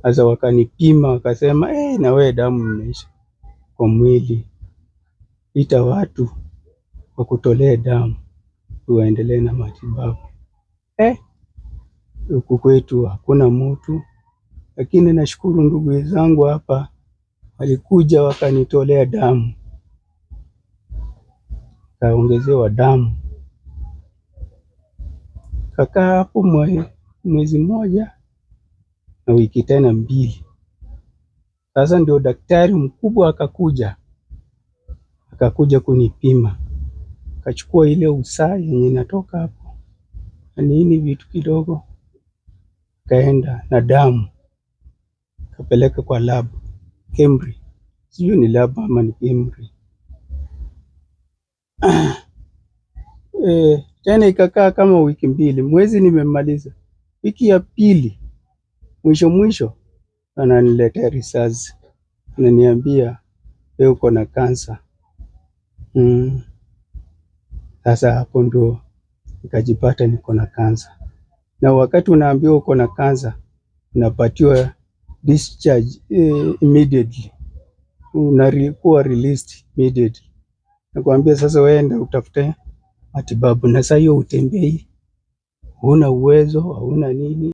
Sasa wakanipima wakasema, na wewe damu imeisha kwa mwili, ita watu wakutolee damu uendelee na matibabu. Huku kwetu hakuna mtu, lakini nashukuru ndugu zangu hapa walikuja wakanitolea damu, kaongezewa damu, kakaa hapo mwezi mmoja na wiki tena 2. Sasa ndio daktari mkubwa akakuja kunipima, akachukua ile usaa yenye inatoka hapo na nini vitu kidogo, kaenda na damu kapeleka kwa lab Kemri, sijui ni lab ama ni Kemri. Tena ikakaa kama wiki 2, mwezi nimemaliza. Wiki ya 2 mwisho ananiletea risasi, ananiambia wewe uko na kansa. Sasa hapo ndo nikajipata niko na kansa, na wakati unaambiwa uko na kansa unapatiwa discharge immediately, unakuwa released immediately. Nakwambia sasa wewe utafute matibabu, na sasa hiyo utembei, huna uwezo, hauna nini.